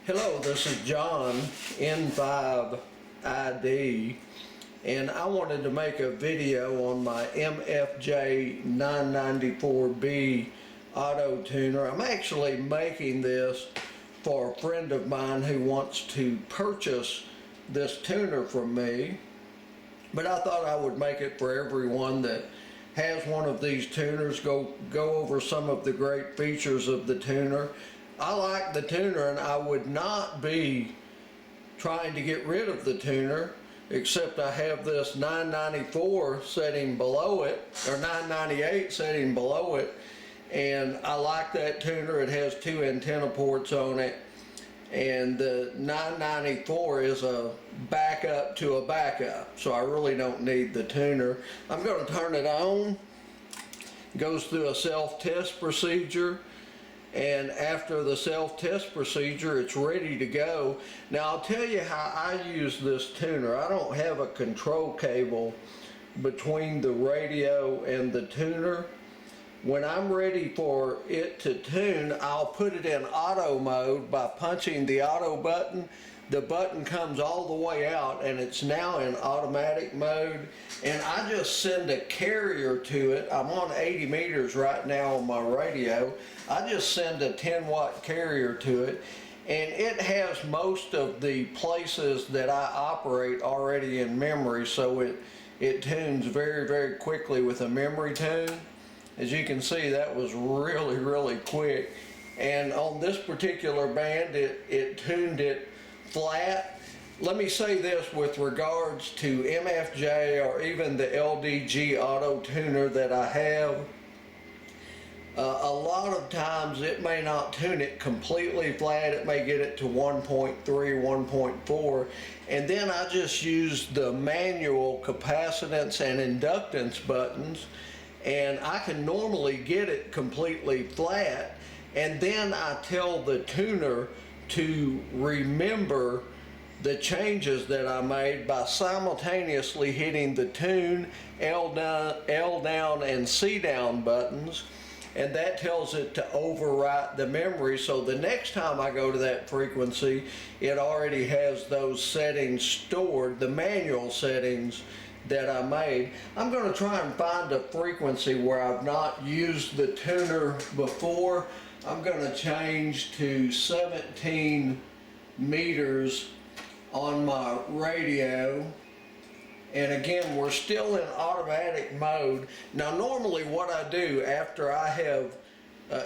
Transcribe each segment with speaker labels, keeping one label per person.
Speaker 1: Hello, this is John, N5ID, and I wanted to make a video on my MFJ-994B auto tuner. I'm actually making this for a friend of mine who wants to purchase this tuner from me, but I thought I would make it for everyone that has one of these tuners, go over some of the great features of the tuner. I like the tuner, and I would not be trying to get rid of the tuner, except I have this 994 setting below it, or 998 setting below it, and I like that tuner. It has two antenna ports on it, and the 994 is a backup to a backup, so I really don't need the tuner. I'm going to turn it on. It goes through a self-test procedure, and after the self-test procedure, it's ready to go. Now I'll tell you how I use this tuner. I don't have a control cable between the radio and the tuner. When I'm ready for it to tune, I'll put it in auto mode by punching the auto button. The button comes all the way out and it's now in automatic mode, and I just send a carrier to it. I'm on 80 meters right now on my radio. I just send a 10-watt carrier to it, and it has most of the places that I operate already in memory, so it tunes very quickly with a memory tune. As you can see, that was really quick, and on this particular band it tuned it flat. Let me say this with regards to MFJ or even the LDG auto tuner that I have. A lot of times it may not tune it completely flat. It may get it to 1.3, 1.4, and then I just use the manual capacitance and inductance buttons, and I can normally get it completely flat, and then I tell the tuner to remember the changes that I made by simultaneously hitting the tune, L down and C down buttons, and that tells it to overwrite the memory, so the next time I go to that frequency it already has those settings stored, the manual settings that I made. I'm going to try and find a frequency where I've not used the tuner before. I'm going to change to 17 meters on my radio, and again we're still in automatic mode. Now normally what I do after I have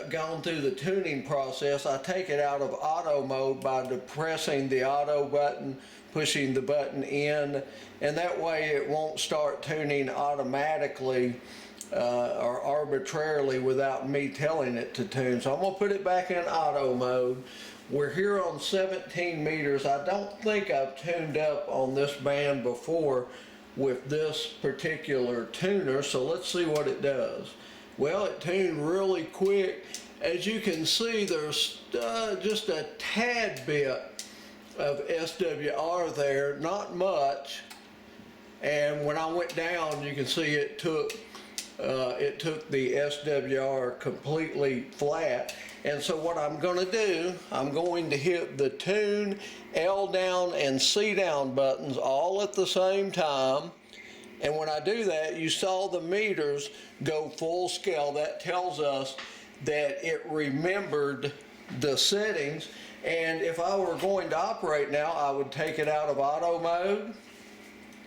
Speaker 1: gone through the tuning process, I take it out of auto mode by depressing the auto button, pushing the button in, and that way it won't start tuning automatically or arbitrarily without me telling it to tune. So I'm going to put it back in auto mode. We're here on 17 meters. I don't think I've tuned up on this band before with this particular tuner, so let's see what it does. Well, it tuned really quick. As you can see, there's just a tad bit of SWR there, not much, and when I went down you can see it took the SWR completely flat. And so what I'm going to do, I'm going to hit the tune, L down and C down buttons all at the same time. And when I do that, you saw the meters go full scale. That tells us that it remembered the settings. And if I were going to operate now, I would take it out of auto mode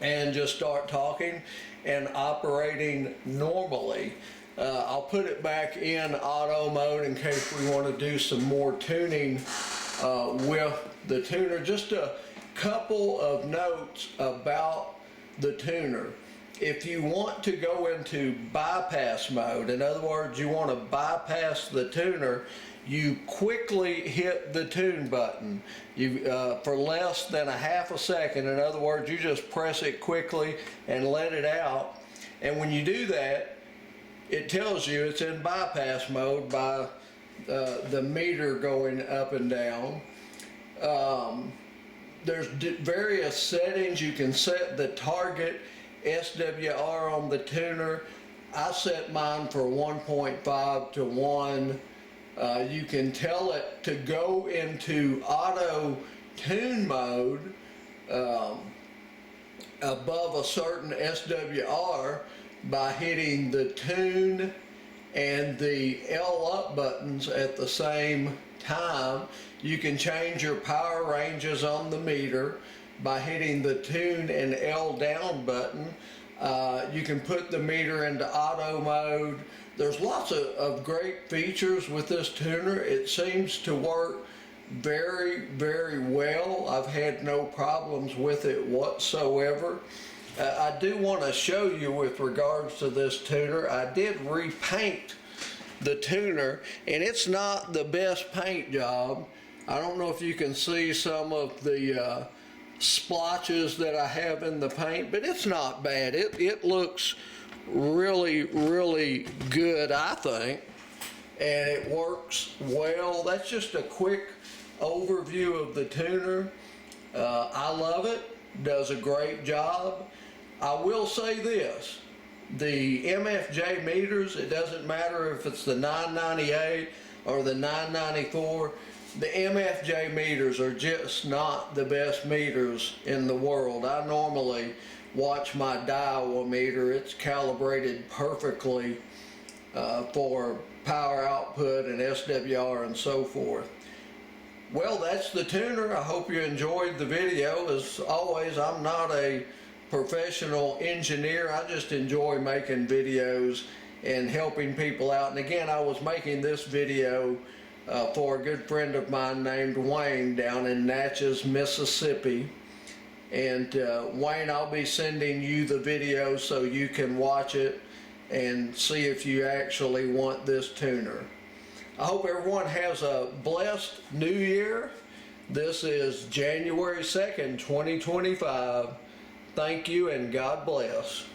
Speaker 1: and just start talking and operating normally. I'll put it back in auto mode in case we want to do some more tuning with the tuner. Just a couple of notes about the tuner. If you want to go into bypass mode, in other words, you want to bypass the tuner, you quickly hit the tune button for less than a half a second. In other words, you just press it quickly and let it out, and when you do that, it tells you it's in bypass mode by the meter going up and down. There's various settings. You can set the target SWR on the tuner. I set mine for 1.5 to 1 You can tell it to go into auto tune mode above a certain SWR by hitting the tune and the L up buttons at the same time. You can change your power ranges on the meter by hitting the tune and L down button. You can put the meter into auto mode. There's lots of great features with this tuner. It seems to work very, very well. I've had no problems with it whatsoever. I do want to show you with regards to this tuner, I did repaint the tuner, and it's not the best paint job. I don't know if you can see some of the splotches that I have in the paint, but it's not bad. It looks really, really good, I think, and it works well. That's just a quick overview of the tuner. I love it, does a great job. I will say this, the MFJ meters, it doesn't matter if it's the 998 or the 994, the MFJ meters are just not the best meters in the world. I normally watch my dial meter. It's calibrated perfectly for power output and SWR and so forth. Well, that's the tuner. I hope you enjoyed the video. As always, I'm not a professional engineer. I just enjoy making videos and helping people out. And again, I was making this video for a good friend of mine named Wayne down in Natchez, Mississippi. And Wayne, I'll be sending you the video so you can watch it and see if you actually want this tuner. I hope everyone has a blessed new year. This is January 2nd, 2025. Thank you and God bless.